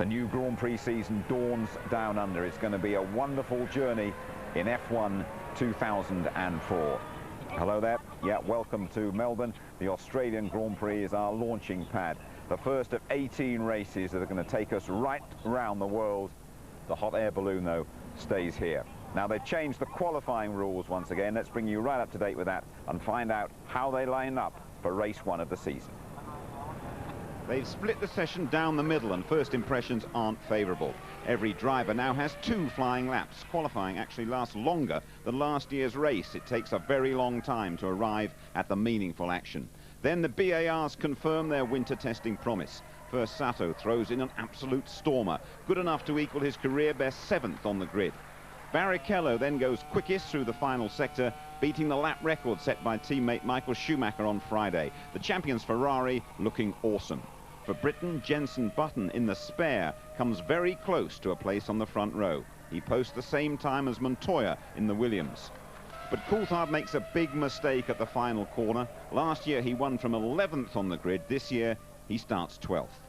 The new Grand Prix season dawns down under. It's going to be a wonderful journey in F1 2004. Hello there. Yeah, welcome to Melbourne. The Australian Grand Prix is our launching pad. The first of 18 races that are going to take us right around the world. The hot air balloon, though, stays here. Now, they've changed the qualifying rules once again. Let's bring you right up to date with that and find out how they line up for race one of the season. They've split the session down the middle and first impressions aren't favourable. Every driver now has 2 flying laps. Qualifying actually lasts longer than last year's race. It takes a very long time to arrive at the meaningful action. Then the BARs confirm their winter testing promise. First, Sato throws in an absolute stormer, good enough to equal his career best 7th on the grid. Barrichello then goes quickest through the final sector, beating the lap record set by teammate Michael Schumacher on Friday. The champions Ferrari looking awesome. For Britain, Jenson Button in the spare comes very close to a place on the front row. He posts the same time as Montoya in the Williams. But Coulthard makes a big mistake at the final corner. Last year he won from 11th on the grid. This year he starts 12th.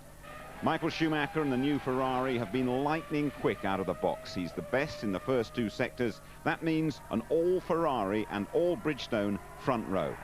Michael Schumacher and the new Ferrari have been lightning quick out of the box. He's the best in the first 2 sectors. That means an all Ferrari and all Bridgestone front row.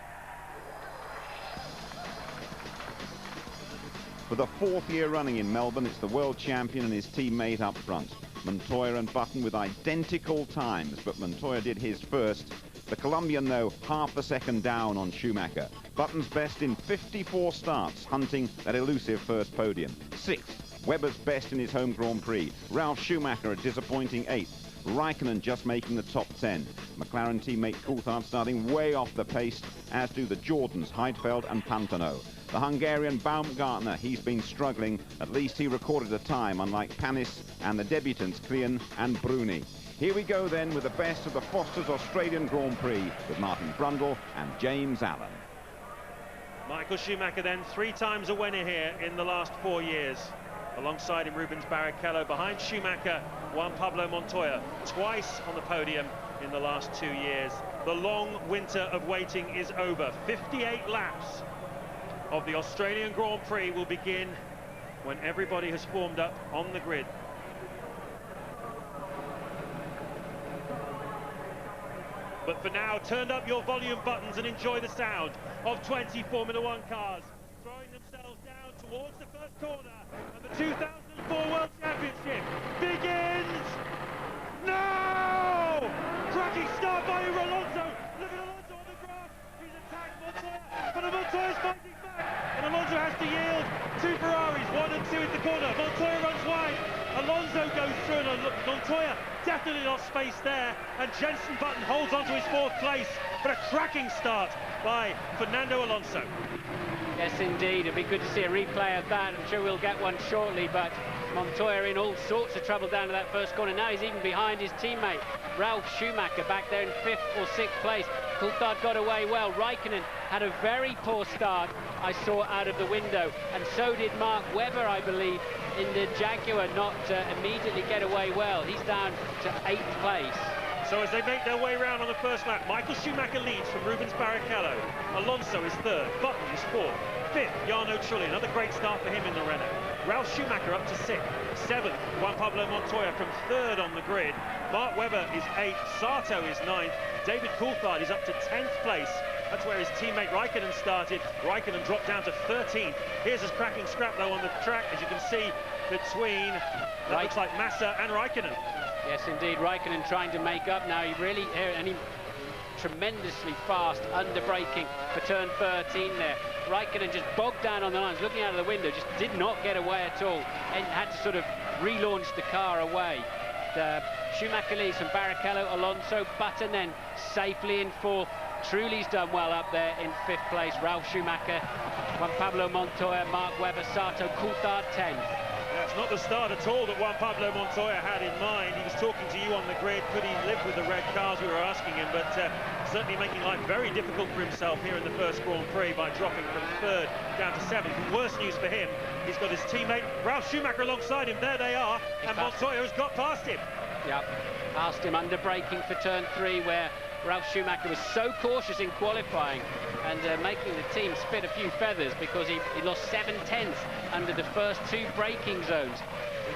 For the 4th year running in Melbourne, it's the world champion and his teammate up front. Montoya and Button with identical times, but Montoya did his first. The Colombian, though, half a second down on Schumacher. Button's best in 54 starts, hunting that elusive first podium. 6th, Webber's best in his home Grand Prix. Ralf Schumacher a disappointing 8th. Raikkonen just making the top 10. McLaren teammate Coulthard starting way off the pace, as do the Jordans, Heidfeld and Pantano. The Hungarian Baumgartner, he's been struggling. At least he recorded a time, unlike Panis and the debutants Klian and Bruni. Here we go then with the best of the Foster's Australian Grand Prix with Martin Brundle and James Allen. Michael Schumacher then 3 times a winner here in the last 4 years. Alongside him Rubens Barrichello, behind Schumacher, Juan Pablo Montoya, twice on the podium in the last 2 years. The long winter of waiting is over. 58 laps of the Australian Grand Prix will begin when everybody has formed up on the grid. But for now, turn up your volume buttons and enjoy the sound of 20 Formula One cars throwing themselves down towards the first corner, and the 2004 World Championship begins now! Cracking start by Alonso. Look at Alonso on the grass. He's attacked Montoya, but Montoya's fighting back, and Alonso has to yield. 2 Ferraris, 1 and 2 in the corner. Montoya runs wide. Alonso goes through, and Montoya definitely lost space there, and Jenson Button holds on to his 4th place. But a cracking start by Fernando Alonso. Yes, indeed. It'd be good to see a replay of that. I'm sure we'll get one shortly, but Montoya in all sorts of trouble down to that first corner. Now he's even behind his teammate, Ralf Schumacher, back there in 5th or 6th place. Coulthard got away well. Raikkonen had a very poor start, I saw out of the window, and so did Mark Webber, I believe, in the Jaguar, not immediately get away well. He's down to 8th place. So as they make their way round on the first lap, Michael Schumacher leads from Rubens Barrichello. Alonso is 3rd, Button is 4th, 5th, Jarno Trulli. Another great start for him in the Renault. Ralf Schumacher up to 6th, 7th, Juan Pablo Montoya from 3rd on the grid. Mark Webber is 8th, Sato is 9th, David Coulthard is up to 10th place. That's where his teammate Raikkonen started. Raikkonen dropped down to 13th. Here's his cracking scrap though on the track, as you can see, between, that looks like Massa and Raikkonen. Yes, indeed, Raikkonen trying to make up now. He really, and he tremendously fast under braking for turn 13 there. Raikkonen just bogged down on the lines, looking out of the window, just did not get away at all, and had to sort of relaunch the car away. Schumacher leads from Barrichello, Alonso, Button then safely in 4th. Trulli's done well up there in 5th place. Ralf Schumacher, Juan Pablo Montoya, Mark Webber, Sato, Coulthard 10th. That's not the start at all that Juan Pablo Montoya had in mind. He was talking to you on the grid. Could he live with the red cars? We were asking him, but certainly making life very difficult for himself here in the first Grand Prix by dropping from 3rd down to 7th. Worse news for him, he's got his teammate Ralf Schumacher alongside him. There they are, and Montoya has got past him. Yep, past him under braking for turn 3, where Ralf Schumacher was so cautious in qualifying and making the team spit a few feathers because he lost 7/10 under the first 2 braking zones.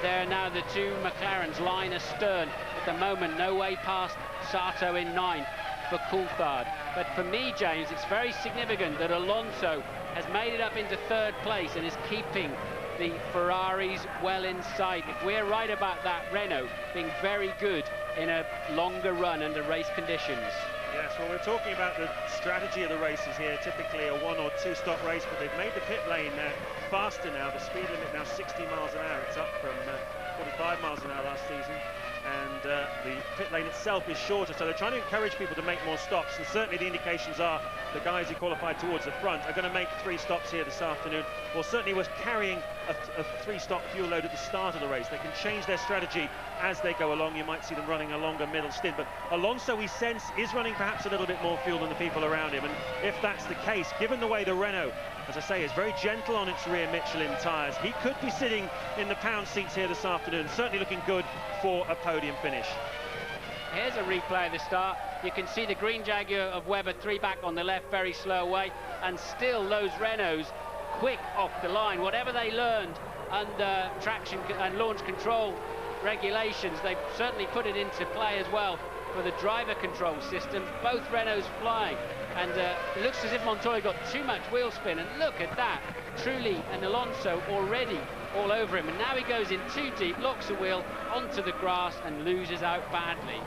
there are now the two McLarens, line astern. At the moment, no way past Sato in 9 for Coulthard. But for me, James, it's very significant that Alonso has made it up into 3rd place and is keeping the Ferraris well in sight. If we're right about that, Renault being very good in a longer run under race conditions. Yes, well, we're talking about the strategy of the races here, typically a 1 or 2 stop race, but they've made the pit lane faster now. The speed limit now 60 miles an hour. It's up from 45 miles an hour last season. And the pit lane itself is shorter, so they're trying to encourage people to make more stops, and certainly the indications are the guys who qualified towards the front are going to make 3 stops here this afternoon. Well, certainly was carrying a 3-stop fuel load at the start of the race. They can change their strategy as they go along. You might see them running a longer middle stint, but Alonso, we sense, is running perhaps a little bit more fuel than the people around him, and if that's the case, given the way the Renault, as I say, is very gentle on its rear Michelin tyres, he could be sitting in the pound seats here this afternoon, certainly looking good for a podium finish. Here's a replay of the start. You can see the green Jaguar of Webber 3 back on the left, very slow away, and still those Renaults quick off the line. Whatever they learned under traction and launch control regulations, they've certainly put it into play as well for the driver control system. Both Renaults flying, and it looks as if Montoya got too much wheel spin, and look at that. Trulli and Alonso already all over him, and now he goes in too deep, locks the wheel onto the grass and loses out badly.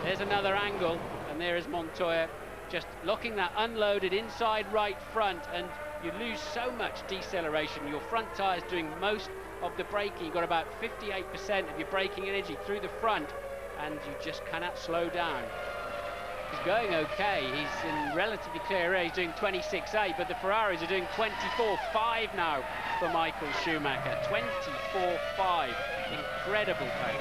There's another angle, and there is Montoya just locking that unloaded inside right front, and you lose so much deceleration. Your front tyres doing most of the braking. You've got about 58% of your braking energy through the front, and you just cannot slow down. He's going okay. He's in relatively clear air. He's doing 26.8, but the Ferraris are doing 24.5 now for Michael Schumacher. 24.5. Incredible pace.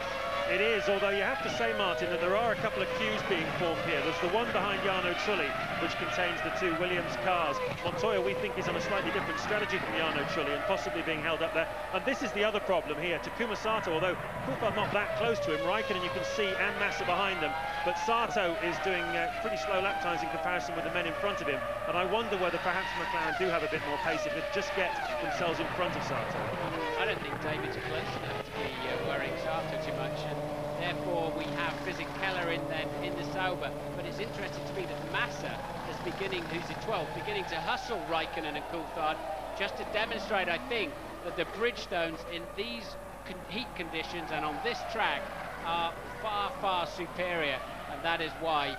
It is, although you have to say, Martin, that there are a couple of queues being formed here. There's the one behind Jarno Trulli, which contains the 2 Williams cars. Montoya, we think, is on a slightly different strategy from Jarno Trulli and possibly being held up there. And this is the other problem here. Takuma Sato, although Coulthard not that close to him, Raikkonen you can see, and Massa behind them. But Sato is doing pretty slow lap times in comparison with the men in front of him. And I wonder whether perhaps McLaren do have a bit more pace if they just get themselves in front of Sato. I don't think David's close enough to be worrying Sato too much, and therefore we have Fisichella in the Sauber. But it's interesting to me that Massa is beginning, who's in 12th, beginning to hustle Raikkonen and Coulthard, just to demonstrate, I think, that the Bridgestones in these heat conditions and on this track are far, far superior, and that is why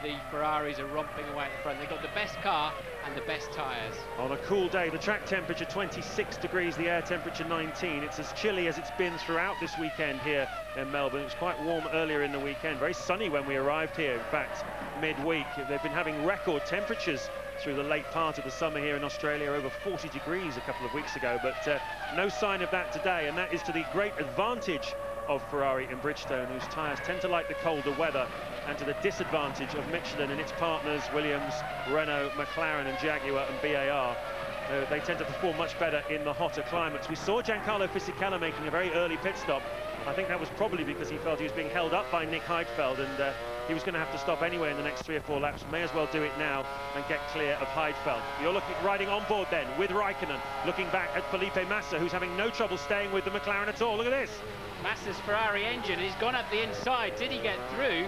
the Ferraris are romping away at the front. They've got the best car and the best tyres. On a cool day, the track temperature 26 degrees, the air temperature 19. It's as chilly as it's been throughout this weekend here in Melbourne. It was quite warm earlier in the weekend, very sunny when we arrived here, in fact, midweek. They've been having record temperatures through the late part of the summer here in Australia, over 40 degrees a couple of weeks ago, but no sign of that today, and that is to the great advantage of Ferrari and Bridgestone, whose tyres tend to like the colder weather, and to the disadvantage of Michelin and its partners, Williams, Renault, McLaren and Jaguar and BAR. They tend to perform much better in the hotter climates. We saw Giancarlo Fisichella making a very early pit stop. I think that was probably because he felt he was being held up by Nick Heidfeld, and he was going to have to stop anyway in the next 3 or 4 laps. May as well do it now and get clear of Heidfeld. You're riding on board then with Raikkonen, looking back at Felipe Massa, who's having no trouble staying with the McLaren at all. Look at this. Massa's Ferrari engine, he's gone up the inside. Did he get through?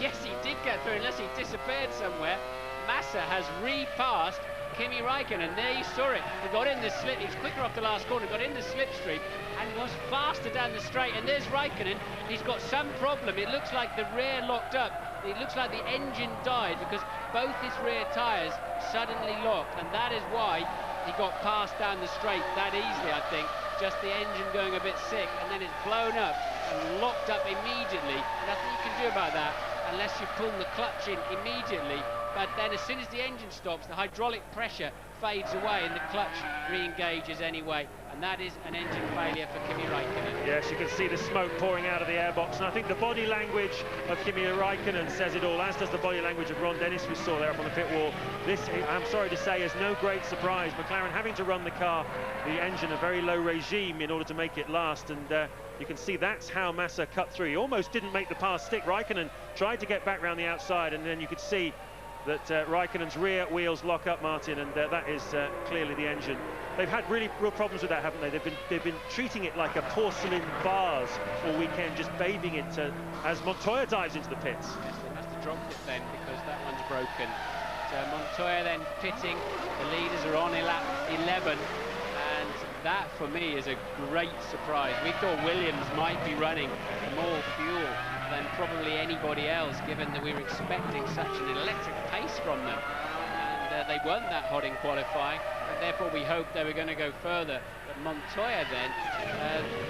Yes, he did get through, unless he disappeared somewhere. Massa has repassed Kimi Raikkonen. There you saw it. He got in the slip. He was quicker off the last corner, got in the slipstream, and was faster down the straight. And there's Raikkonen. He's got some problem. It looks like the rear locked up. It looks like the engine died because both his rear tyres suddenly locked, and that is why he got passed down the straight that easily, I think. Just the engine going a bit sick, and then it's blown up and locked up immediately. Nothing you can do about that unless you pull the clutch in immediately. But then as soon as the engine stops, the hydraulic pressure fades away and the clutch re-engages anyway, and that is an engine failure for Kimi Raikkonen. Yes, you can see the smoke pouring out of the airbox, and I think the body language of Kimi Raikkonen says it all, as does the body language of Ron Dennis we saw there up on the pit wall. This, I'm sorry to say, is no great surprise. McLaren having to run the car, the engine, a very low regime in order to make it last, and you can see that's how Massa cut through. He almost didn't make the pass stick. Raikkonen tried to get back round the outside, and then you could see that Raikkonen's rear wheels lock up, Martin, and that is clearly the engine they've had really real problems with that, haven't they? They've been treating it like a porcelain vase all weekend, just bathing it as Montoya dives into the pits. Yes, they must have dropped it then because that one's broken. So Montoya then pitting, the leaders are on lap 11, and that for me is a great surprise. We thought Williams might be running more fuel than probably anybody else, given that we were expecting such an electric pace from them. And they weren't that hot in qualifying, and therefore we hoped they were going to go further. But Montoya then,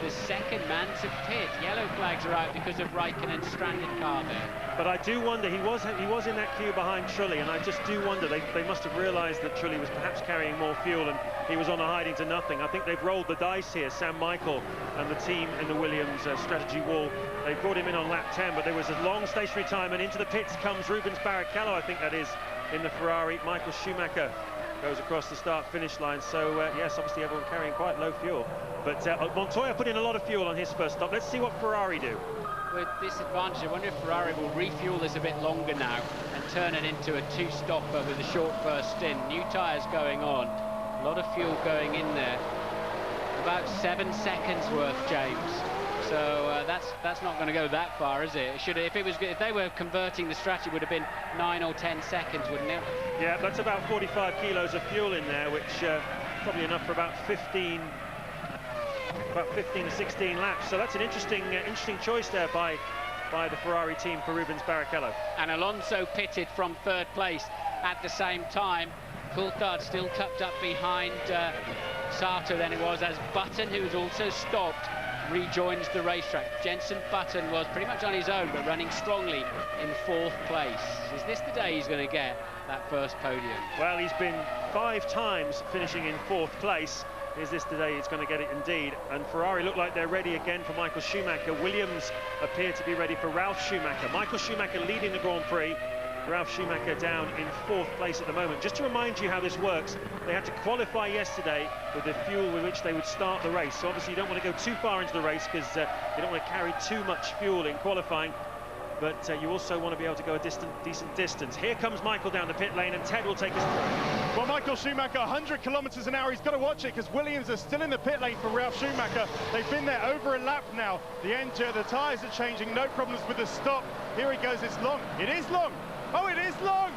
the second man to pit. Yellow flags are out because of Raikkonen's stranded car there. But I do wonder, he was in that queue behind Trulli, and I just do wonder, they must have realised that Trulli was perhaps carrying more fuel and he was on a hiding to nothing. I think they've rolled the dice here, Sam Michael and the team in the Williams strategy wall. They brought him in on lap 10, but there was a long stationary time, and into the pits comes Rubens Barrichello, I think that is, in the Ferrari. Michael Schumacher goes across the start-finish line. So, yes, obviously everyone carrying quite low fuel. But Montoya put in a lot of fuel on his first stop. Let's see what Ferrari do. With this advantage, I wonder if Ferrari will refuel this a bit longer now and turn it into a two-stopper with a short first stint. New tyres going on, a lot of fuel going in there. About 7 seconds worth, James. So that's not going to go that far, is it? If they were converting the strategy, it would have been 9 or 10 seconds, wouldn't it? Yeah, that's about 45 kilos of fuel in there, which probably enough for about 15 to 16 laps. So that's an interesting choice there by the Ferrari team for Rubens Barrichello. And Alonso pitted from third place at the same time. Coulthard still tucked up behind Sato than it was, as Button, who's also stopped, rejoins the racetrack. Jenson Button was pretty much on his own, but running strongly in fourth place. Is this the day he's going to get that first podium? Well, he's been 5 times finishing in fourth place. Is this the day he's going to get it indeed? And Ferrari look like they're ready again for Michael Schumacher. Williams appear to be ready for Ralf Schumacher. Michael Schumacher leading the Grand Prix. Ralf Schumacher down in fourth place at the moment. Just to remind you how this works, they had to qualify yesterday with the fuel with which they would start the race. So obviously you don't want to go too far into the race because you don't want to carry too much fuel in qualifying. But you also want to be able to go a decent distance. Here comes Michael down the pit lane, and Ted will take us through. Well, Michael Schumacher, 100 kilometres an hour. He's got to watch it because Williams are still in the pit lane for Ralf Schumacher. They've been there over a lap now. The tyres are changing, no problems with the stop. Here he goes, it's long. It is long. Oh, it is long.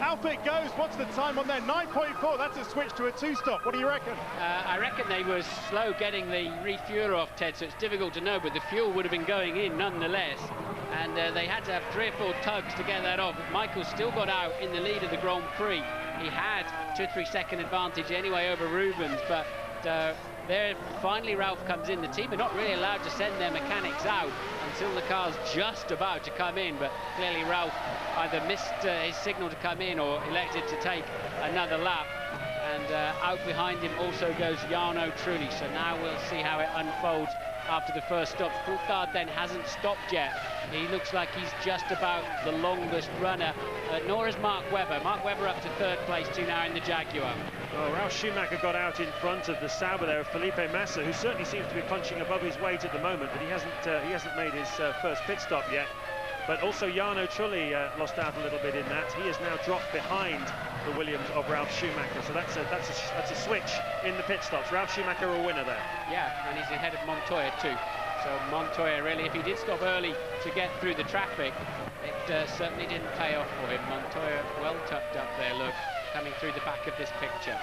Out it goes. What's the time on there? 9.4. That's a switch to a two-stop. What do you reckon? I reckon they were slow getting the refueler off, Ted, so it's difficult to know, but the fuel would have been going in nonetheless. And they had to have 3 or 4 tugs to get that off. Michael still got out in the lead of the Grand Prix. He had 2 or 3 second advantage anyway over Rubens, but there finally Ralf comes in. The team are not really allowed to send their mechanics out until the car's just about to come in, but clearly Ralf either missed his signal to come in or elected to take another lap. And out behind him also goes Jarno Trulli. So now we'll see how it unfolds after the first stop. Coulthard then hasn't stopped yet. He looks like he's just about the longest runner, nor is Mark Webber. Mark Webber up to third place too now in the Jaguar. Well, Ralf Schumacher got out in front of the Sauber there of Felipe Massa, who certainly seems to be punching above his weight at the moment, but he hasn't made his first pit stop yet. But also Jarno Trulli lost out a little bit in that. He has now dropped behind the Williams of Ralf Schumacher. So that's a switch in the pit stops. Ralf Schumacher a winner there. Yeah, and he's ahead of Montoya too. So Montoya really, if he did stop early to get through the traffic, it certainly didn't pay off for him. Montoya well tucked up there, look, coming through the back of this picture.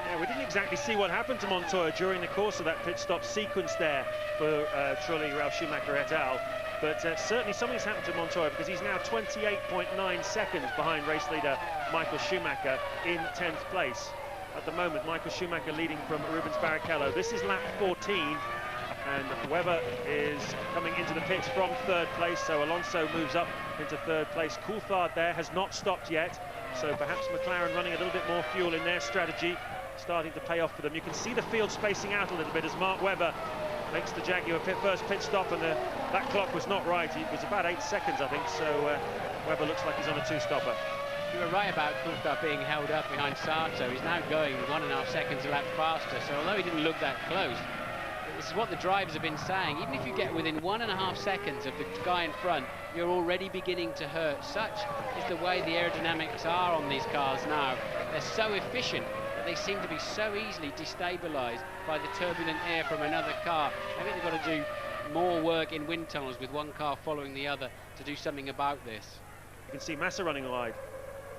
Yeah, we didn't exactly see what happened to Montoya during the course of that pit stop sequence there for Trulli, Ralf Schumacher et al. But certainly something's happened to Montoya because he's now 28.9 seconds behind race leader Michael Schumacher in 10th place. At the moment, Michael Schumacher leading from Rubens Barrichello. This is lap 14, and Webber is coming into the pits from third place, so Alonso moves up into third place. Coulthard there has not stopped yet, so perhaps McLaren running a little bit more fuel in their strategy, starting to pay off for them. You can see the field spacing out a little bit as Mark Webber makes the Jaguar first pit stop, and that clock was not right. It was about 8 seconds, I think, so Webber looks like he's on a two-stopper. You were right about Coulthard being held up behind Sato. He's now going 1.5 seconds a lap faster, so although he didn't look that close, this is what the drivers have been saying. Even if you get within 1.5 seconds of the guy in front, you're already beginning to hurt. Such is the way the aerodynamics are on these cars now. They're so efficient that they seem to be so easily destabilised by the turbulent air from another car. Maybe they've got to do more work in wind tunnels with one car following the other to do something about this. You can see Massa running wide.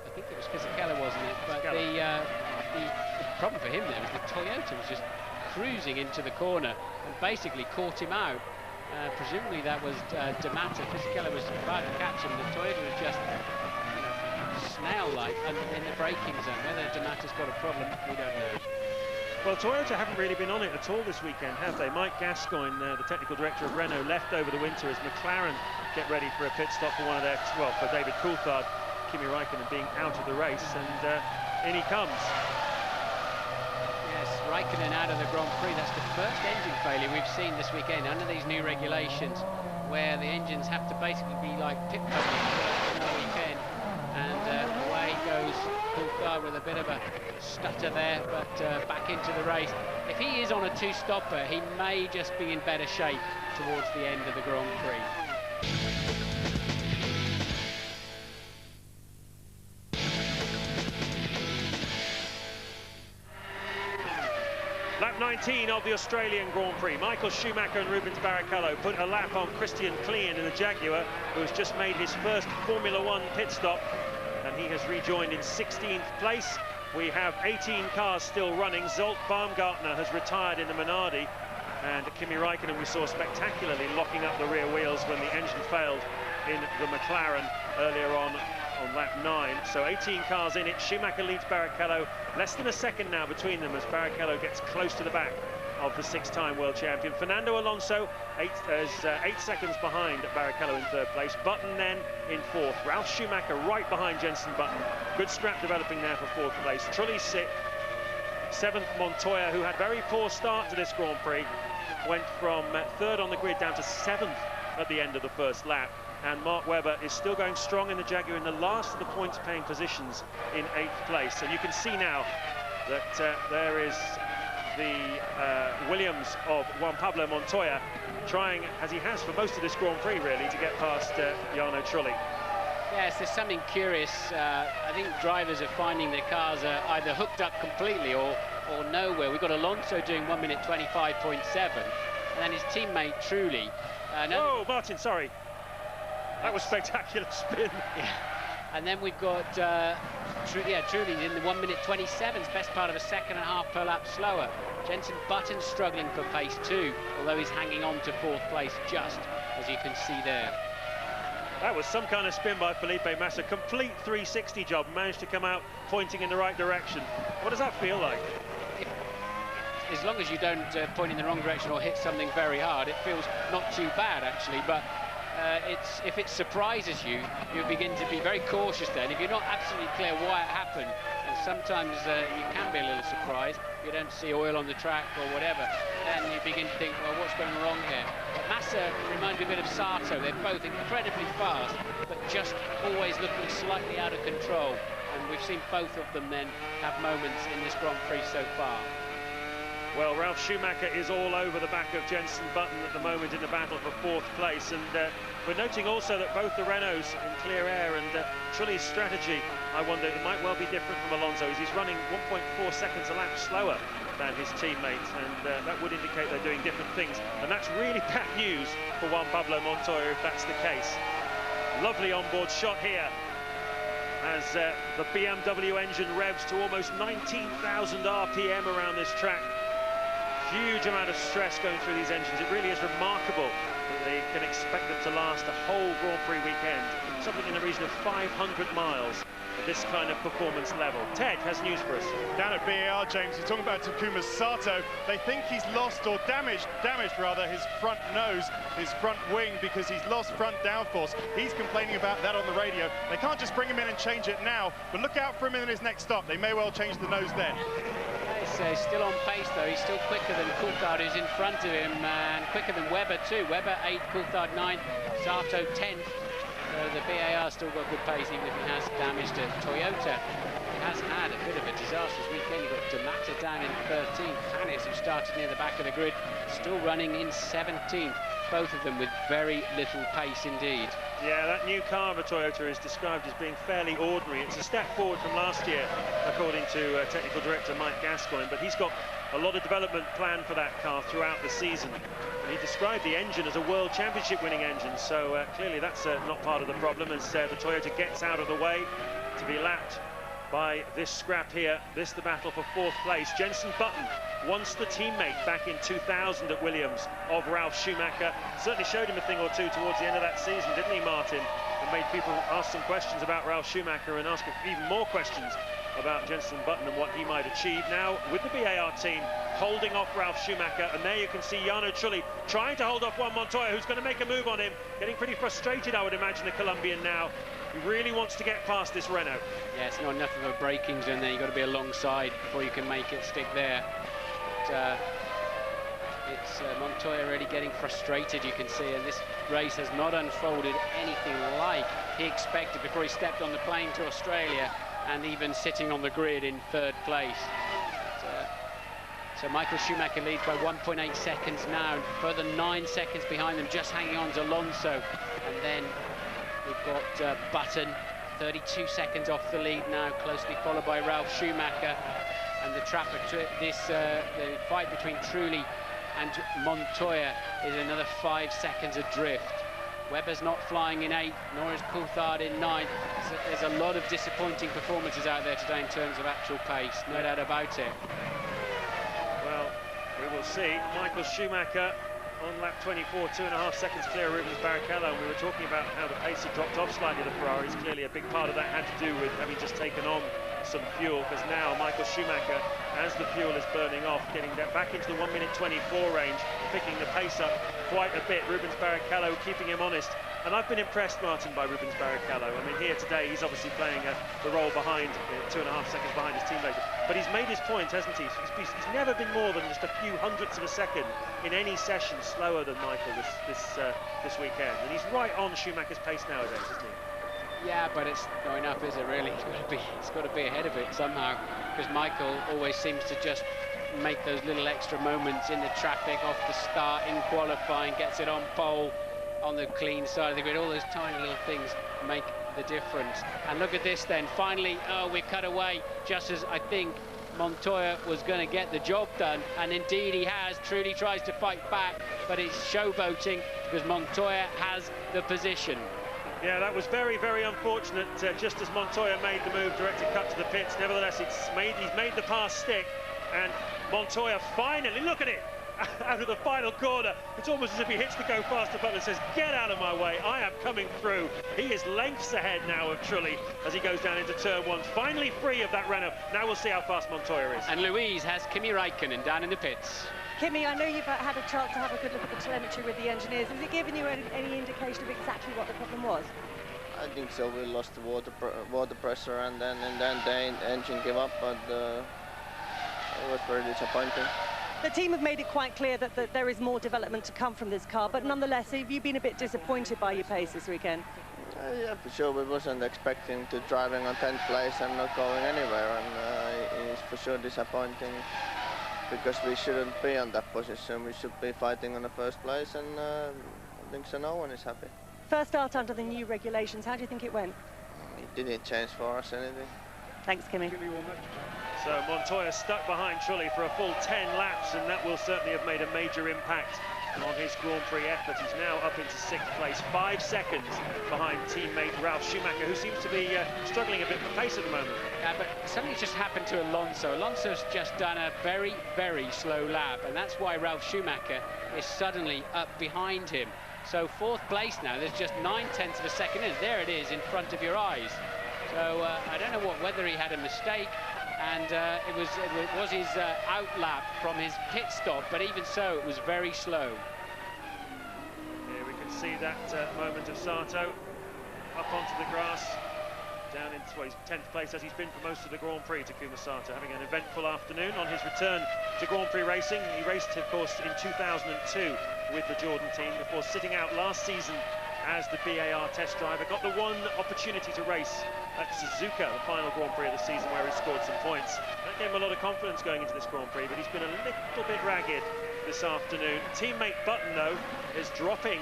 I think it was Fisichella, wasn't it? But the problem for him there was the Toyota was just cruising into the corner and basically caught him out. Presumably that was D'Amato. Fisichella was about to catch him. The Toyota was just snail-like in the braking zone. Whether D'Amato's got a problem, we don't know. Well, Toyota haven't really been on it at all this weekend, have they? Mike Gascoigne, the technical director of Renault, left over the winter as McLaren get ready for a pit stop for one of their, well, for David Coulthard, Kimi Raikkonen being out of the race, and in he comes. Yes, Raikkonen out of the Grand Prix. That's the first engine failure we've seen this weekend under these new regulations, where the engines have to basically be like pit publics for the weekend. And away goes Coulthard with a bit of a stutter there, but back into the race. If he is on a two-stopper, he may just be in better shape towards the end of the Grand Prix. Lap 19 of the Australian Grand Prix. Michael Schumacher and Rubens Barrichello put a lap on Christian Klien in the Jaguar, who has just made his first Formula One pit stop, and he has rejoined in 16th place. We have 18 cars still running. Zolt Baumgartner has retired in the Minardi, and Kimi Raikkonen we saw spectacularly locking up the rear wheels when the engine failed in the McLaren earlier on lap 9. So 18 cars in it. Schumacher leads Barrichello, less than a second now between them as Barrichello gets close to the back of the 6-time world champion. Fernando Alonso is 8 seconds behind Barrichello in 3rd place. Button then in 4th. Ralf Schumacher right behind Jenson Button. Good scrap developing there for 4th place. Trulli 7th. Montoya, who had very poor start to this Grand Prix, went from 3rd on the grid down to 7th at the end of the first lap. And Mark Webber is still going strong in the Jaguar in the last of the points-paying positions in 8th place. And you can see now that there is the Williams of Juan Pablo Montoya trying, as he has for most of this Grand Prix really, to get past Jarno Trulli. Yes, there's something curious. I think drivers are finding their cars are either hooked up completely or nowhere. We've got Alonso doing 1 minute 25.7, and then his teammate Trulli. Oh, Martin, sorry. That was spectacular spin. Yeah. And then we've got Trulli in the 1 minute 27, best part of a second and a half per lap slower. Jenson Button struggling for pace too, although he's hanging on to 4th place just as you can see there. That was some kind of spin by Felipe Massa. Complete 360 job, managed to come out pointing in the right direction. What does that feel like? As long as you don't point in the wrong direction or hit something very hard, it feels not too bad actually, but if it surprises you, you begin to be very cautious then. If you're not absolutely clear why it happened, and sometimes you can be a little surprised, you don't see oil on the track or whatever, then you begin to think, well, what's going wrong here? But Massa reminds me a bit of Sato. They're both incredibly fast, but just always looking slightly out of control. And we've seen both of them then have moments in this Grand Prix so far. Well, Ralf Schumacher is all over the back of Jenson Button at the moment in the battle for 4th place, and we're noting also that both the Renaults in clear air and Trulli's strategy, I wonder, it might well be different from Alonso, as he's running 1.4 seconds a lap slower than his teammates, and that would indicate they're doing different things, and that's really bad news for Juan Pablo Montoya if that's the case. Lovely onboard shot here as the BMW engine revs to almost 19,000 RPM around this track. Huge amount of stress going through these engines. It really is remarkable that they can expect them to last a whole Grand Prix weekend. Something in the region of 500 miles at this kind of performance level. Ted has news for us. Down at BAR, James, you're talking about Takuma Sato. They think he's lost or damaged rather, his front nose, his front wing, because he's lost front downforce. He's complaining about that on the radio. They can't just bring him in and change it now, but look out for him in his next stop. They may well change the nose then. He's still on pace though. He's still quicker than Coulthard, who's in front of him, and quicker than Webber too. Webber 8th, Coulthard 9th, Sato 10th. The BAR still got good pace, even if he has damaged a Toyota. He has had a bit of a disastrous weekend. You've got D'Amato down in 13th. Hannes, who started near the back of the grid, still running in 17th. both of them with very little pace indeed. Yeah, that new car for Toyota is described as being fairly ordinary. It's a step forward from last year, according to technical director Mike Gascoigne, but he's got a lot of development planned for that car throughout the season. And he described the engine as a World Championship winning engine, so clearly that's not part of the problem as the Toyota gets out of the way to be lapped by this scrap here. This the battle for 4th place. Jenson Button, once the teammate back in 2000 at Williams of Ralf Schumacher, certainly showed him a thing or two towards the end of that season, didn't he, Martin? And made people ask some questions about Ralf Schumacher and ask even more questions about Jenson Button and what he might achieve. Now, with the BAR team holding off Ralf Schumacher, and there you can see Jarno Trulli trying to hold off Juan Montoya, who's going to make a move on him, getting pretty frustrated, I would imagine, the Colombian now. He really wants to get past this Renault. Yeah, it's not enough of a braking zone there. You've got to be alongside before you can make it stick there. But, it's Montoya really getting frustrated, you can see, and this race has not unfolded anything like he expected before he stepped on the plane to Australia, and even sitting on the grid in 3rd place. So Michael Schumacher leads by 1.8 seconds now, further 9 seconds behind them, just hanging on to Alonso. And then we've got Button, 32 seconds off the lead now, closely followed by Ralf Schumacher. And the fight between Trulli and Montoya is another 5 seconds adrift. Webber's not flying in 8th, nor is Coulthard in 9th. There's a lot of disappointing performances out there today in terms of actual pace, no doubt about it. Well, we will see. Michael Schumacher on lap 24, 2.5 seconds clear of Rubens Barrichello. And we were talking about how the pace had dropped off slightly. The Ferraris, clearly a big part of that had to do with having just taken on some fuel, because now Michael Schumacher, as the fuel is burning off, getting back into the 1:24 range, picking the pace up quite a bit. Rubens Barrichello keeping him honest. And I've been impressed, Martin, by Rubens Barrichello. I mean, here today, he's obviously playing the role behind, 2.5 seconds behind his teammate. But he's made his point, hasn't he? He's never been more than just a few hundredths of a second in any session slower than Michael this weekend. And he's right on Schumacher's pace nowadays, isn't he? Yeah, but it's not enough, is it, really? It's got to be ahead of it somehow, because Michael always seems to just make those little extra moments in the traffic, off the start, in qualifying, gets it on pole, on the clean side of the grid. All those tiny little things make the difference. And look at this then, finally, we're cut away, just as I think Montoya was going to get the job done, and indeed he has. Trulli tries to fight back, but it's showboating because Montoya has the position. Yeah, that was very, very unfortunate, just as Montoya made the move, directed cut to the pits. Nevertheless, he's made the pass stick, and Montoya finally, look at it, out of the final corner. It's almost as if he hits the go faster button and says, get out of my way, I am coming through. He is lengths ahead now of Trulli as he goes down into turn 1, finally free of that Renault. Now we'll see how fast Montoya is. And Louise has Kimi Räikkönen down in the pits. Kimi, I know you've had a chance to have a good look at the telemetry with the engineers. Has it given you any indication of exactly what the problem was? I think so. We lost the water pressure, and then the engine gave up, but it was very disappointing. The team have made it quite clear that there is more development to come from this car, but nonetheless, have you been a bit disappointed by your pace this weekend? Yeah, for sure. We wasn't expecting to driving on 10th place and not going anywhere, and it's for sure disappointing, because we shouldn't be on that position. We should be fighting on the 1st place, and I think so no one is happy. First start under the new regulations, how do you think it went? It didn't change for us anything. Thanks, Kimi. So Montoya stuck behind Trulli for a full 10 laps, and that will certainly have made a major impact on his Grand Prix effort. He's now up into 6th place, 5 seconds behind teammate Ralf Schumacher, who seems to be struggling a bit for pace at the moment. Yeah, but something's just happened to Alonso. Alonso's just done a very, very slow lap, and that's why Ralf Schumacher is suddenly up behind him. So 4th place now, there's just 9/10 of a second in. There it is in front of your eyes. So I don't know whether he had a mistake, and it was his out lap from his pit stop, but even so, it was very slow. Here we can see that moment of Sato up onto the grass, down into his 10th place, as he's been for most of the Grand Prix. Takuma Sato having an eventful afternoon on his return to Grand Prix racing. He raced, of course, in 2002 with the Jordan team before sitting out last season as the BAR test driver. Got the one opportunity to race at Suzuka, the final Grand Prix of the season, where he scored some points. That gave him a lot of confidence going into this Grand Prix, but he's been a little bit ragged this afternoon. Teammate Button, though, is dropping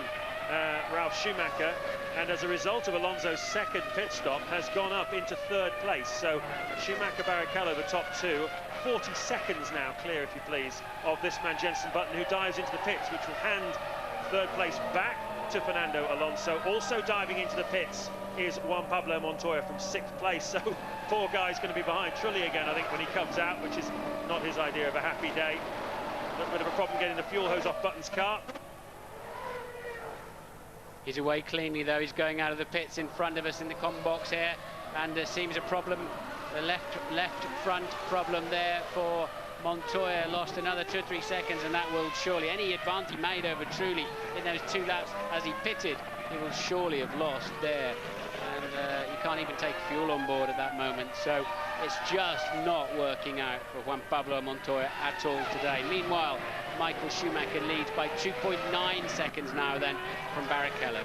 Ralf Schumacher, and as a result of Alonso's second pit stop, has gone up into third place. So Schumacher, Barrichello, the top two, 40 seconds now clear, if you please, of this man Jenson Button, who dives into the pits, which will hand third place back to Fernando Alonso. Also diving into the pits is Juan Pablo Montoya from 6th place. So poor guy's going to be behind Trulli again, I think, when he comes out, which is not his idea of a happy day. A little bit of a problem getting the fuel hose off Button's car. He's away cleanly, though. He's going out of the pits in front of us in the com box here, and there seems a problem, the left front problem there for Montoya. Lost another 2 or 3 seconds, and that will surely, any advantage he made over Trulli in those 2 laps as he pitted, he will surely have lost there. And you can't even take fuel on board at that moment, so it's just not working out for Juan Pablo Montoya at all today. Meanwhile, Michael Schumacher leads by 2.9 seconds now then from Barrichello.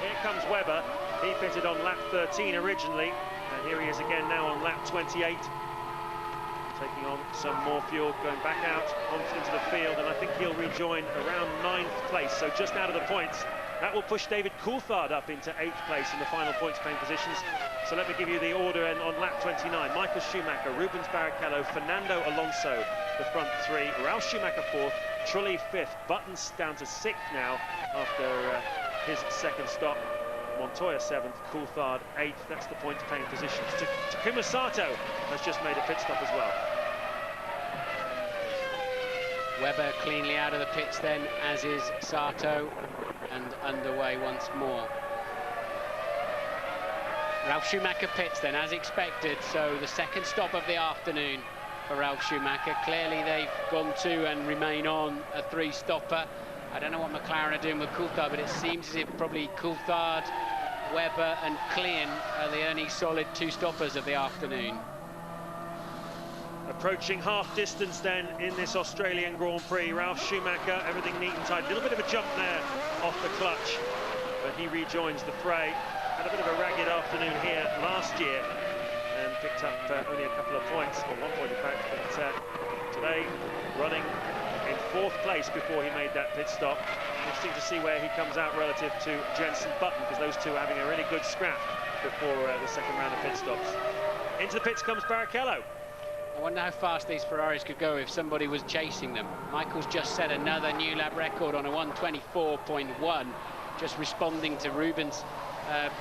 Here comes Webber. He pitted on lap 13 originally, and here he is again now on lap 28. Taking on some more fuel, going back out into the field, and I think he'll rejoin around 9th place, so just out of the points. That will push David Coulthard up into 8th place in the final points paying positions. So let me give you the order on lap 29. Michael Schumacher, Rubens Barrichello, Fernando Alonso, the front 3, Ralf Schumacher 4th, Trulli 5th, Buttons down to 6th now after his second stop, Montoya 7th, Coulthard 8th. That's the points paying positions. Takuma Sato has just made a pit stop as well. Webber cleanly out of the pits then, as is Sato, and underway once more. Ralf Schumacher pits then, as expected, so the second stop of the afternoon for Ralf Schumacher. Clearly they've gone to and remain on a 3-stopper. I don't know what McLaren are doing with Coulthard, but it seems as if probably Coulthard, Webber and Klein are the only solid 2-stoppers of the afternoon. Approaching half distance then in this Australian Grand Prix. Ralf Schumacher, everything neat and tight. A little bit of a jump there off the clutch, but he rejoins the fray. Had a bit of a ragged afternoon here last year and picked up only a couple of points, or 1 point in fact, but today running in 4th place before he made that pit stop. Interesting to see where he comes out relative to Jenson Button, because those two are having a really good scrap before the second round of pit stops. Into the pits comes Barrichello. I wonder how fast these Ferraris could go if somebody was chasing them. Michael's just set another new lap record on a 1:24.1, just responding to Rubens.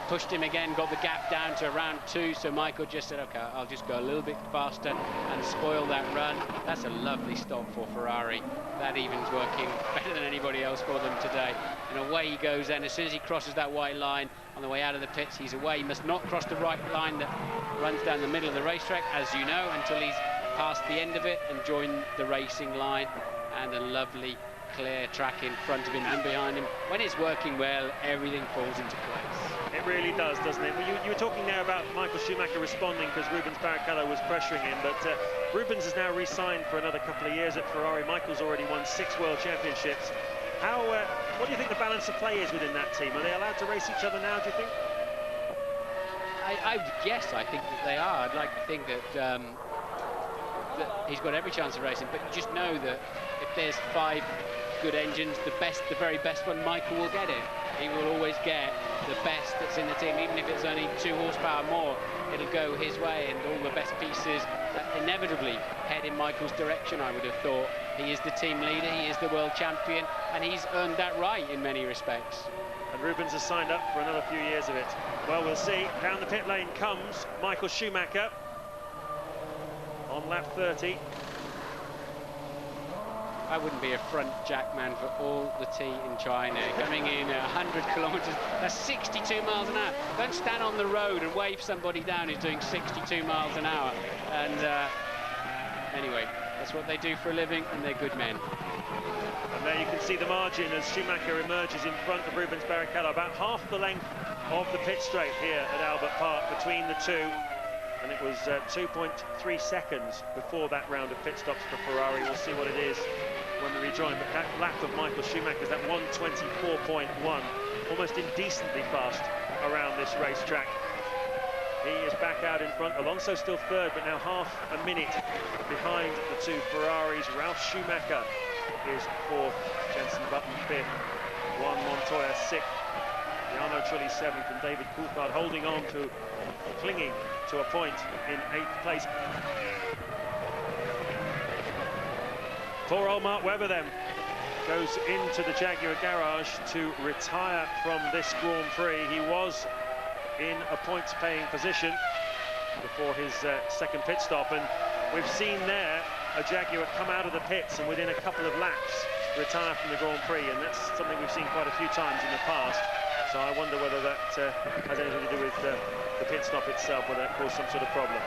Pushed him again, got the gap down to around 2, so Michael just said, okay, I'll just go a little bit faster and spoil that run. That's a lovely stop for Ferrari. That even's working better than anybody else for them today. And away he goes then. As soon as he crosses that white line on the way out of the pits, he's away. He must not cross the right line that runs down the middle of the racetrack, as you know, until he's past the end of it and joined the racing line. And a lovely clear track in front of him and behind him. When it's working well, everything falls into place. It really does, doesn't it? Well, you were talking there about Michael Schumacher responding because Rubens Barrichello was pressuring him, but Rubens has now re-signed for another couple of years at Ferrari. Michael's already won 6 World Championships. What do you think the balance of play is within that team? Are they allowed to race each other now, do you think? Yes, I think that they are. I'd like to think that he's got every chance of racing, but you just know that if there's 5 good engines, the very best one, Michael will get it. He will always get the best that's in the team, even if it's only 2 horsepower more. It'll go his way, and all the best pieces inevitably head in Michael's direction, I would have thought. He is the team leader, he is the world champion, and he's earned that right in many respects. And Rubens has signed up for another few years of it. Well, we'll see. Down the pit lane comes Michael Schumacher on lap 30. I wouldn't be a front jackman for all the tea in China. Coming in 100 kilometers, that's 62 miles an hour. Don't stand on the road and wave somebody down who's doing 62 miles an hour. And anyway, that's what they do for a living, and they're good men. And there you can see the margin as Schumacher emerges in front of Rubens Barrichello, about half the length of the pit straight here at Albert Park between the two. And it was 2.3 seconds before that round of pit stops for Ferrari. We'll see what it is when we rejoin. But that lap of Michael Schumacher's, that 1:24.1, almost indecently fast around this racetrack. He is back out in front. Alonso still third, but now half a minute behind the 2 Ferraris. Ralf Schumacher is 4th, Jenson Button 5th, Juan Montoya 6th, Jarno Trulli 7th, and David Coulthard holding on to, clinging to a point in 8th place. Poor old Mark Webber then goes into the Jaguar garage to retire from this Grand Prix. He was in a points-paying position before his second pit stop, and we've seen there a Jaguar come out of the pits and within a couple of laps retire from the Grand Prix, and that's something we've seen quite a few times in the past. So I wonder whether that has anything to do with the pit stop itself, whether that caused some sort of problem.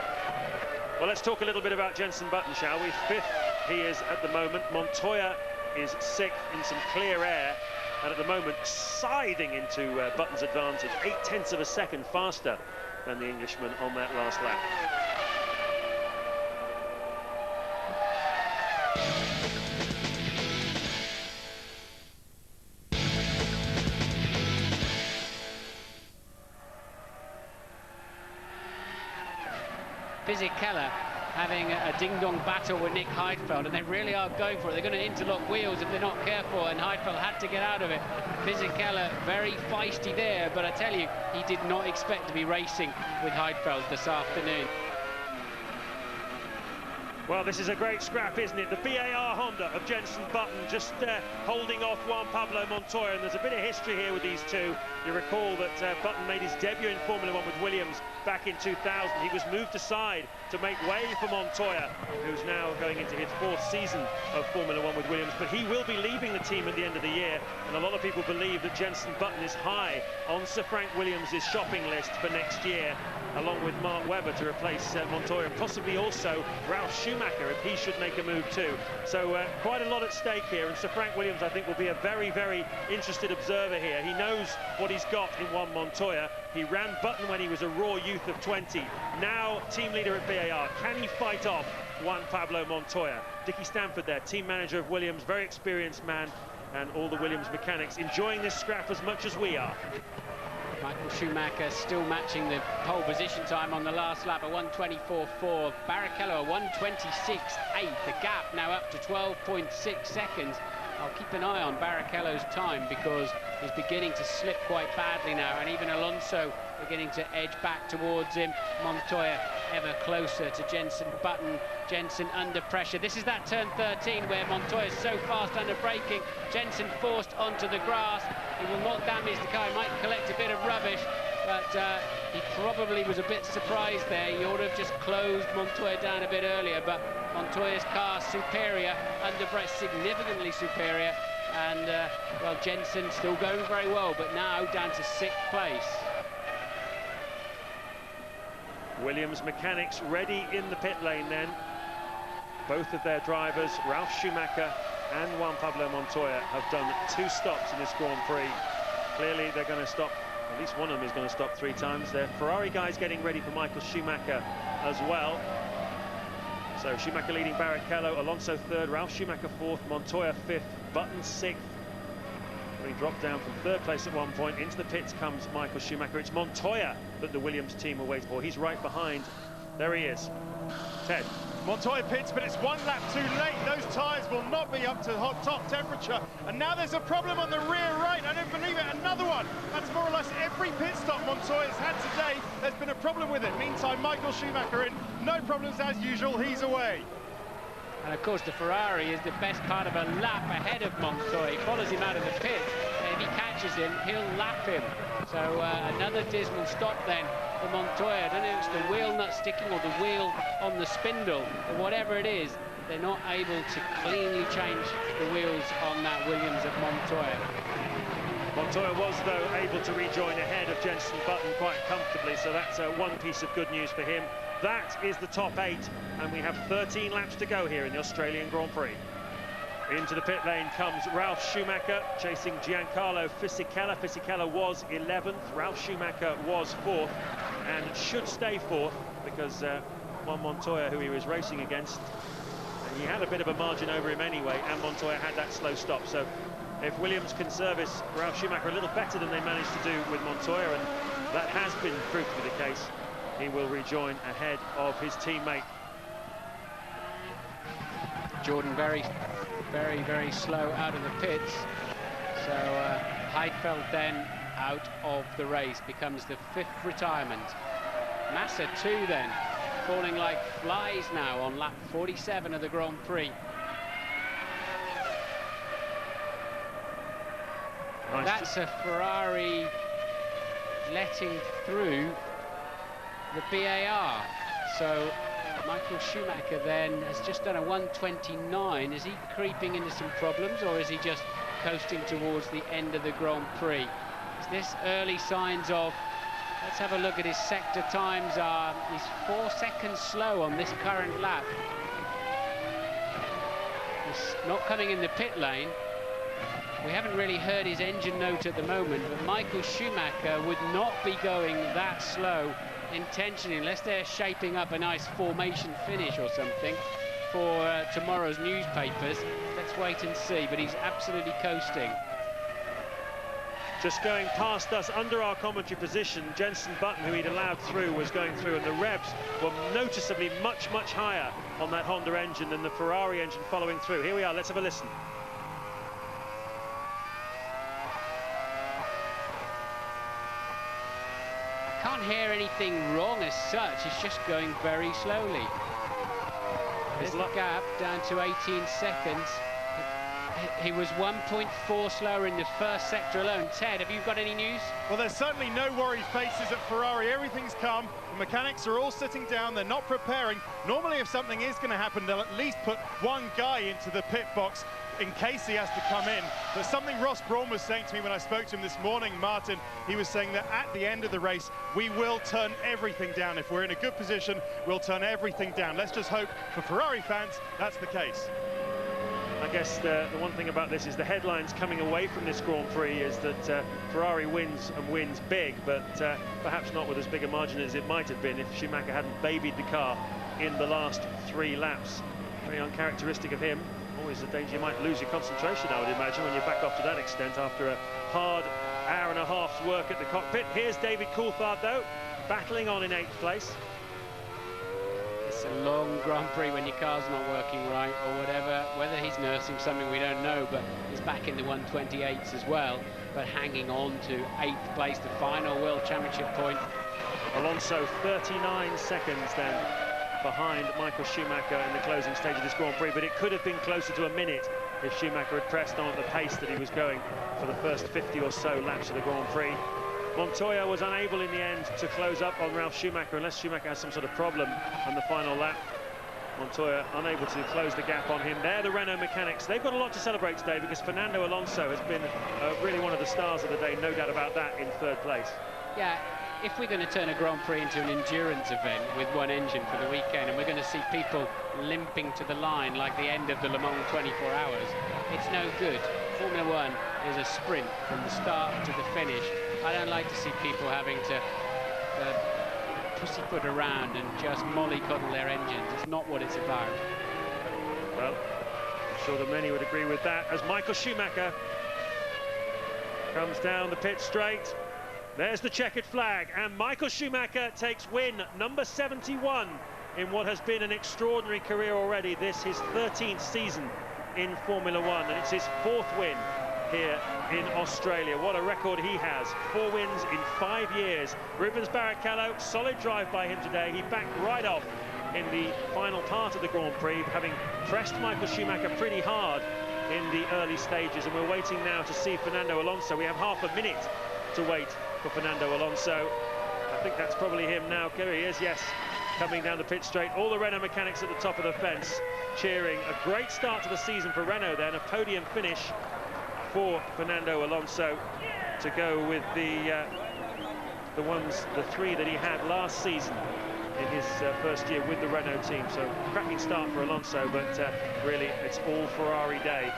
Well, let's talk a little bit about Jenson Button, shall we? 5th he is at the moment. Montoya is 6th in some clear air, and at the moment siding into Button's advantage, 0.8 of a second faster than the Englishman on that last lap. Fisichella having a ding-dong battle with Nick Heidfeld, and they really are going for it. They're going to interlock wheels if they're not careful, and Heidfeld had to get out of it. Fisichella very feisty there, but I tell you, he did not expect to be racing with Heidfeld this afternoon. Well, this is a great scrap, isn't it? The BAR Honda of Jenson Button just holding off Juan Pablo Montoya, and there's a bit of history here with these two. You recall that Button made his debut in Formula 1 with Williams back in 2000. He was moved aside to make way for Montoya, who's now going into his 4th season of Formula 1 with Williams, but he will be leaving the team at the end of the year, and a lot of people believe that Jenson Button is high on Sir Frank Williams' shopping list for next year, along with Mark Webber to replace Montoya, and possibly also Ralf Schumacher if he should make a move too. So quite a lot at stake here, and Sir Frank Williams, I think, will be a very, very interested observer here. He knows what he's got in Juan Montoya. He ran Button when he was a raw youth of 20. Now team leader at BAR. Can he fight off Juan Pablo Montoya? Dickie Stanford there, team manager of Williams, very experienced man, and all the Williams mechanics enjoying this scrap as much as we are. Michael Schumacher still matching the pole position time on the last lap, a 1:24.4. Barrichello, a 1:26.8. The gap now up to 12.6 seconds. I'll keep an eye on Barrichello's time because he's beginning to slip quite badly now, and even Alonso beginning to edge back towards him. Montoya ever closer to Jenson Button. Jenson under pressure. This is that turn 13 where Montoya is so fast under braking. Jenson forced onto the grass. He will not damage the car. He might collect a bit of rubbish, but he probably was a bit surprised there. He ought to have just closed Montoya down a bit earlier, but Montoya's car superior, under pressure, significantly superior, and well, Jenson still going very well, but now down to 6th place. Williams mechanics ready in the pit lane then. Both of their drivers, Ralf Schumacher and Juan Pablo Montoya, have done 2 stops in this Grand Prix. Clearly they're going to stop, at least one of them is going to stop 3 times. Their Ferrari guys getting ready for Michael Schumacher as well. So Schumacher leading Barrichello, Alonso 3rd, Ralf Schumacher 4th, Montoya 5th, Button 6th. He dropped down from 3rd place at one point. Into the pits comes Michael Schumacher. It's Montoya that the Williams team will wait for. He's right behind. There he is. Ted. Montoya pits, but it's 1 lap too late. Those tyres will not be up to hot top temperature. And now there's a problem on the rear right. I don't believe it. Another one. That's more or less every pit stop Montoya's had today. There's been a problem with it. Meantime, Michael Schumacher in. No problems as usual. He's away. And of course the Ferrari is the best part of a lap ahead of Montoya. He follows him out of the pit, and if he catches him, he'll lap him. So another dismal stop then for Montoya. I don't know if it's the wheel nut sticking or the wheel on the spindle, but whatever it is, they're not able to cleanly change the wheels on that Williams at Montoya. Montoya was, though, able to rejoin ahead of Jenson Button quite comfortably, so that's one piece of good news for him. That is the top 8, and we have 13 laps to go here in the Australian Grand Prix. Into the pit lane comes Ralf Schumacher, chasing Giancarlo Fisichella. Fisichella was 11th, Ralf Schumacher was 4th, and should stay 4th, because Juan Montoya, who he was racing against, he had a bit of a margin over him anyway, and Montoya had that slow stop. So if Williams can service Ralf Schumacher a little better than they managed to do with Montoya, and that has been proved to be the case, he will rejoin ahead of his teammate. Jordan Berry very, very slow out of the pits. So Heidfeld then out of the race, becomes the 5th retirement. Massa too then, falling like flies now on lap 47 of the Grand Prix. Nice. That's a Ferrari letting through the BAR. So Michael Schumacher then has just done a 1:29. Is he creeping into some problems, or is he just coasting towards the end of the Grand Prix? Is this early signs of, let's have a look at his sector times. He's 4 seconds slow on this current lap. He's not coming in the pit lane. We haven't really heard his engine note at the moment, but Michael Schumacher would not be going that slow intentionally, unless they're shaping up a nice formation finish or something for tomorrow's newspapers. Let's wait and see, but he's absolutely coasting. Just going past us under our commentary position, Jenson Button, who he'd allowed through, was going through, and the revs were noticeably much higher on that Honda engine than the Ferrari engine following through. Here we are, let's have a listen. Can't hear anything wrong as such, it's just going very slowly. There's the gap down to 18 seconds. He was 1.4 slower in the first sector alone. Ted, have you got any news? Well, there's certainly no worried faces at Ferrari. Everything's calm. The mechanics are all sitting down. They're not preparing. Normally, if something is going to happen, they'll at least put one guy into the pit box in case he has to come in. But something Ross Brawn was saying to me when I spoke to him this morning, Martin, he was saying that at the end of the race, we will turn everything down. If we're in a good position, we'll turn everything down. Let's just hope for Ferrari fans that's the case. I guess the one thing about this is the headlines coming away from this Grand Prix is that Ferrari wins and wins big, but perhaps not with as big a margin as it might have been if Schumacher hadn't babied the car in the last 3 laps. Very uncharacteristic of him. Always a danger you might lose your concentration, I would imagine, when you're back off to that extent after a hard hour and a half's work at the cockpit. Here's David Coulthard, though, battling on in 8th place. It's a long Grand Prix when your car's not working right or whatever. Whether he's nursing something, we don't know, but he's back in the 128s as well, but hanging on to 8th place, the final World Championship point. Alonso 39 seconds then behind Michael Schumacher in the closing stage of this Grand Prix, but it could have been closer to a minute if Schumacher had pressed on at the pace that he was going for the first 50 or so laps of the Grand Prix. Montoya was unable in the end to close up on Ralf Schumacher unless Schumacher has some sort of problem on the final lap. Montoya unable to close the gap on him. They're the Renault mechanics. They've got a lot to celebrate today because Fernando Alonso has been really one of the stars of the day, no doubt about that, in 3rd place. Yeah, if we're going to turn a Grand Prix into an endurance event with one engine for the weekend, and we're going to see people limping to the line like the end of the Le Mans 24 hours, it's no good. Formula One is a sprint from the start to the finish. I don't like to see people having to pussyfoot around and just mollycoddle their engines. It's not what it's about. Well, I'm sure that many would agree with that as Michael Schumacher comes down the pit straight. There's the checkered flag, and Michael Schumacher takes win number 71 in what has been an extraordinary career already. This his 13th season in Formula One, and it's his 4th win here in Australia. What a record he has. 4 wins in 5 years. Rubens Barrichello, solid drive by him today. He backed right off in the final part of the Grand Prix, having pressed Michael Schumacher pretty hard in the early stages, and we're waiting now to see Fernando Alonso. We have half a minute to wait for Fernando Alonso. I think that's probably him now. Here he is, yes, coming down the pit straight. All the Renault mechanics at the top of the fence cheering. A great start to the season for Renault then, a podium finish for Fernando Alonso to go with the 3 that he had last season in his first year with the Renault team. So cracking start for Alonso, but really it's all Ferrari day.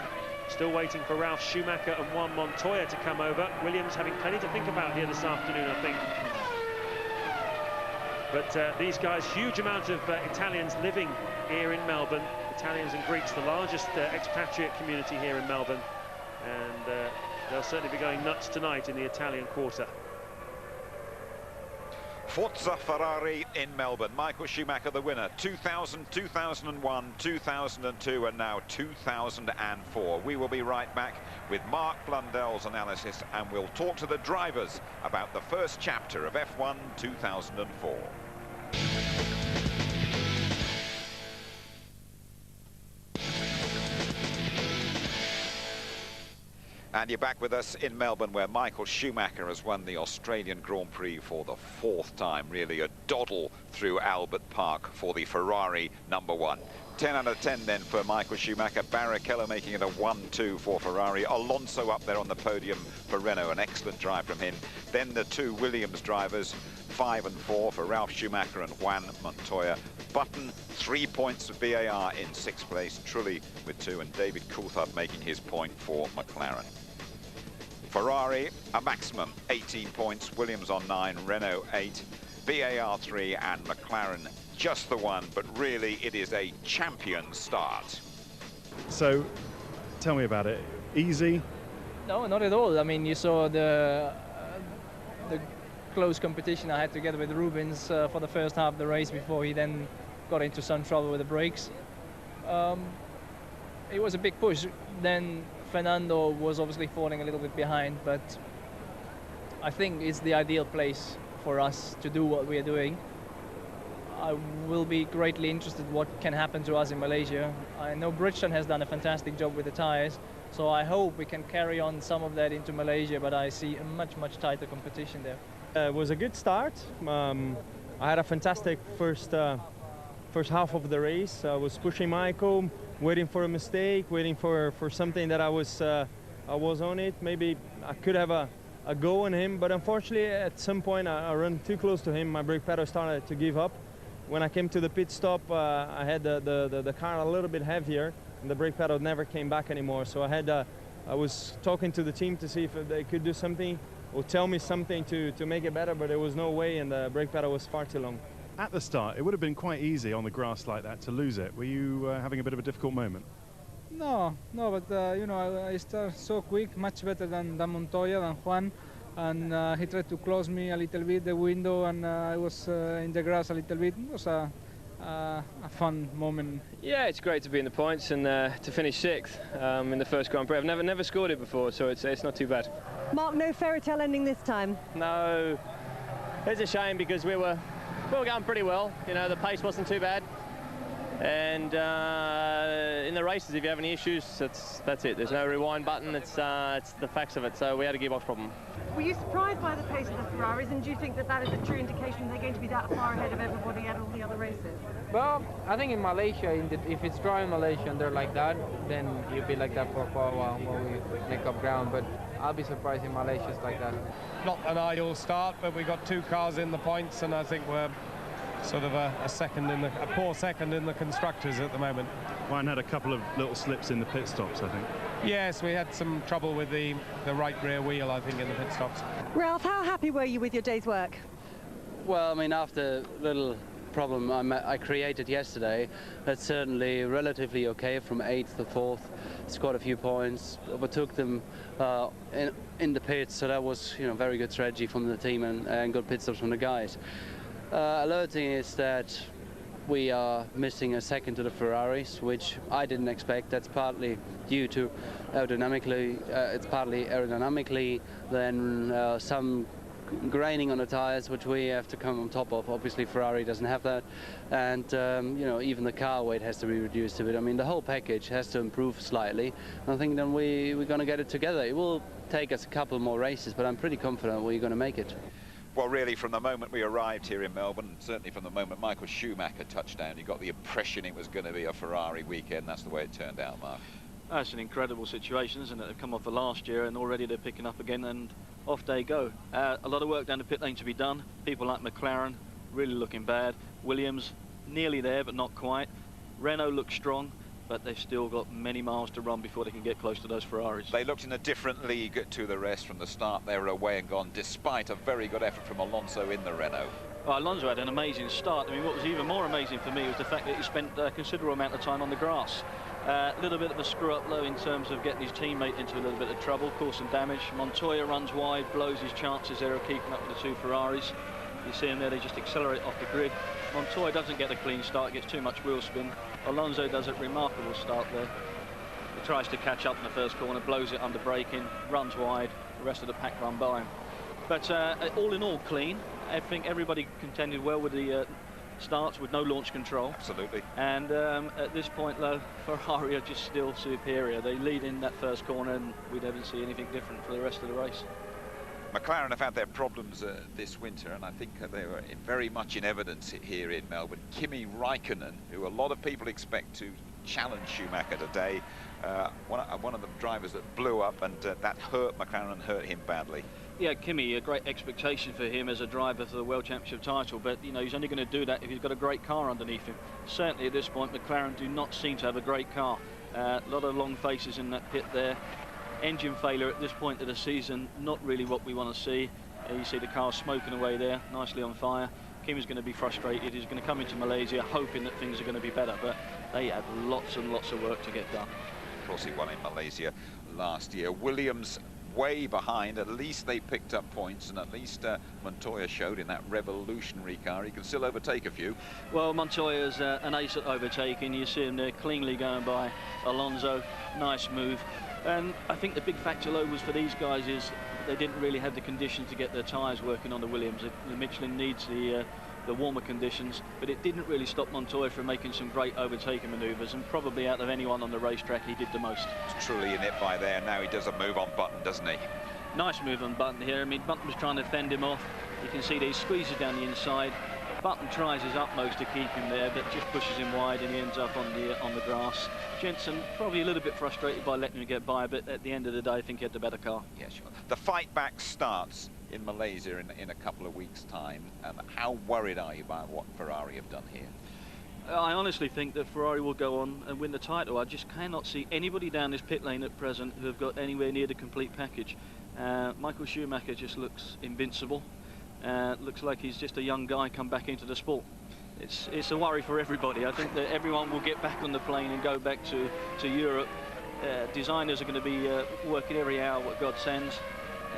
Still waiting for Ralf Schumacher and Juan Montoya to come over. Williams having plenty to think about here this afternoon, I think. But these guys, huge amount of Italians living here in Melbourne. Italians and Greeks, the largest expatriate community here in Melbourne. And they'll certainly be going nuts tonight in the Italian quarter. Forza Ferrari in Melbourne. Michael Schumacher, the winner. 2000, 2001, 2002, and now 2004. We will be right back with Mark Blundell's analysis, and we'll talk to the drivers about the first chapter of F1 2004. And you're back with us in Melbourne, where Michael Schumacher has won the Australian Grand Prix for the 4th time. Really a doddle through Albert Park for the Ferrari #1. 10 out of 10 then for Michael Schumacher. Barrichello making it a 1-2 for Ferrari. Alonso up there on the podium for Renault. An excellent drive from him. Then the two Williams drivers, 5 and 4 for Ralf Schumacher and Juan Montoya. Button, 3 points for VAR in 6th place. Trulli with 2, and David Coulthard making his point for McLaren. Ferrari, a maximum 18 points, Williams on 9, Renault 8, VAR 3, and McLaren just the 1, but really it is a champion start. So, tell me about it. Easy? No, not at all. I mean, you saw the close competition I had together with Rubens for the first half of the race before he then got into some trouble with the brakes. It was a big push. Then Fernando was obviously falling a little bit behind, but I think it's the ideal place for us to do what we are doing. I will be greatly interested what can happen to us in Malaysia. I know Bridgestone has done a fantastic job with the tires, so I hope we can carry on some of that into Malaysia, but I see a much tighter competition there. It was a good start. I had a fantastic first half of the race. I was pushing Michael, waiting for a mistake, waiting for something that I was on it. Maybe I could have a go on him, but unfortunately at some point I ran too close to him. My brake pedal started to give up. When I came to the pit stop, I had the car a little bit heavier, and the brake pedal never came back anymore. So I was talking to the team to see if they could do something or tell me something to make it better, but there was no way, and the brake pedal was far too long. At the start, it would have been quite easy on the grass like that to lose it. Were you having a bit of a difficult moment? No, but you know, I started so quick, much better than Montoya, than Juan, and he tried to close me a little bit, the window, and I was in the grass a little bit. It was a fun moment. Yeah, it's great to be in the points and to finish 6th in the first Grand Prix. I've never scored it before, so it's not too bad. Mark, no fairy tale ending this time? No, it's a shame because we were going pretty well. You know, the pace wasn't too bad, and in the races, if you have any issues, that's it. There's no rewind button. It's the facts of it. So we had a gearbox problem. Were you surprised by the pace of the Ferraris, and do you think that is a true indication they're going to be that far ahead of everybody at all the other races? Well, I think in Malaysia, if it's dry in Malaysia and they're like that, then you'll be like that for quite a while while we make up ground. But I'll be surprised in Malaysia it's like that. Not an ideal start, but we got 2 cars in the points, and I think we're sort of a poor second in the constructors at the moment. Juan had a couple of little slips in the pit stops, I think. Yes, we had some trouble with the right rear wheel, I think, in the pit stops. Ralph, how happy were you with your day's work? Well, I mean, after the little problem I created yesterday, that's certainly relatively okay. From 8th to 4th, scored a few points, overtook them in the pits, so that was, you know, very good strategy from the team and good pit stops from the guys. Another thing is that we are missing a second to the Ferraris, which I didn't expect. That's partly due to aerodynamically, it's partly aerodynamically, then some graining on the tires, which we have to come on top of. Obviously Ferrari doesn't have that, and you know, even the car weight has to be reduced a bit. I mean, the whole package has to improve slightly. I think then we're going to get it together. It will take us a couple more races, but I'm pretty confident we're going to make it. Well, really, from the moment we arrived here in Melbourne, and certainly from the moment Michael Schumacher touched down, you got the impression it was going to be a Ferrari weekend. That's the way it turned out, Mark. That's an incredible situation, isn't it? They've come off the last year and already they're picking up again, and off they go. A lot of work down the pit lane to be done. People like McLaren really looking bad. Williams nearly there, but not quite. Renault looks strong, but they've still got many miles to run before they can get close to those Ferraris. They looked in a different league to the rest from the start. They were away and gone, despite a very good effort from Alonso in the Renault. Well, Alonso had an amazing start. I mean, what was even more amazing for me was the fact that he spent a considerable amount of time on the grass. A little bit of a screw-up, though, in terms of getting his teammate into a little bit of trouble, caused some damage. Montoya runs wide, blows his chances there of keeping up with the 2 Ferraris. You see him there, they just accelerate off the grid. Montoya doesn't get a clean start, gets too much wheel spin. Alonso does a remarkable start there. He tries to catch up in the first corner, blows it under braking, runs wide, the rest of the pack run by him. But all in all, clean. I think everybody contended well with the starts with no launch control. Absolutely. And at this point, though, Ferrari are just still superior. They lead in that first corner, and we don't see anything different for the rest of the race. McLaren have had their problems this winter, and I think they were very much in evidence here in Melbourne. Kimi Raikkonen, who a lot of people expect to challenge Schumacher today, one of the drivers that blew up, and that hurt McLaren and hurt him badly. Yeah, Kimi, a great expectation for him as a driver for the World Championship title, but you know, he's only going to do that if he's got a great car underneath him. Certainly at this point, McLaren do not seem to have a great car. A lot of long faces in that pit there. Engine failure at this point of the season, not really what we want to see. You see the car smoking away there, nicely on fire. Kimi's going to be frustrated. He's going to come into Malaysia hoping that things are going to be better, but they have lots and lots of work to get done. Of course, he won in Malaysia last year. Williams way behind. At least they picked up points, and at least Montoya showed in that revolutionary car he can still overtake a few. Well, Montoya's an ace at overtaking. You see him there cleanly going by Alonso. Nice move. And I think the big factor, though, was for these guys is they didn't really have the conditions to get their tyres working on the Williams. The Michelin needs the warmer conditions, but it didn't really stop Montoya from making some great overtaking manoeuvres, and probably out of anyone on the racetrack, he did the most. He's truly in it by there. Now he does a move on Button, doesn't he? Nice move on Button here. I mean, Button was trying to fend him off. You can see that he squeezes down the inside. Button tries his utmost to keep him there, but just pushes him wide, and he ends up on the grass. Jenson probably a little bit frustrated by letting him get by, but at the end of the day, I think he had the better car. Yeah, sure. The fight back starts in Malaysia in a couple of weeks' time. How worried are you about what Ferrari have done here? I honestly think that Ferrari will go on and win the title. I just cannot see anybody down this pit lane at present who have got anywhere near the complete package. Michael Schumacher just looks invincible. Looks like he's just a young guy come back into the sport. It's a worry for everybody. I think that everyone will get back on the plane and go back to Europe. Designers are going to be working every hour what God sends.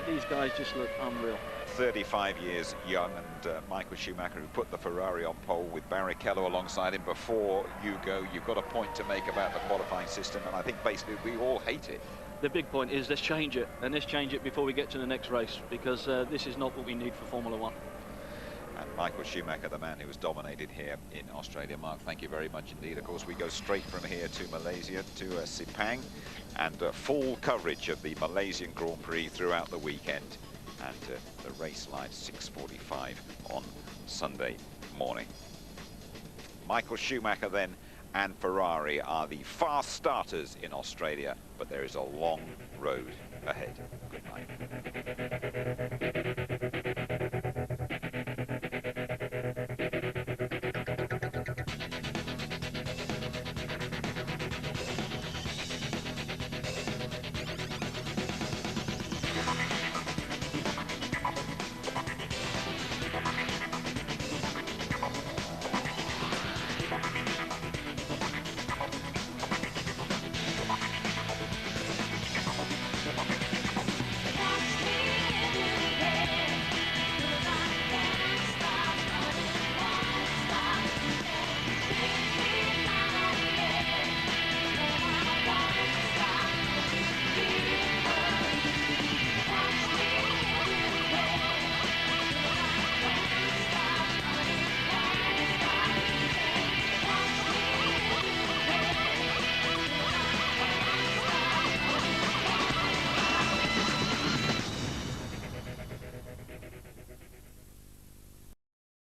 These guys just look unreal. 35 years young, and Michael Schumacher, who put the Ferrari on pole with Barrichello alongside him. Before you go, you've got a point to make about the qualifying system, and I think basically we all hate it. The big point is let's change it, and let's change it before we get to the next race, because this is not what we need for Formula One. And Michael Schumacher, the man who was dominated here in Australia. Mark, thank you very much indeed. Of course, we go straight from here to Malaysia, to Sepang, and full coverage of the Malaysian Grand Prix throughout the weekend. And the race live 6:45 on Sunday morning. Michael Schumacher then and Ferrari are the fast starters in Australia, but there is a long road ahead. Good night.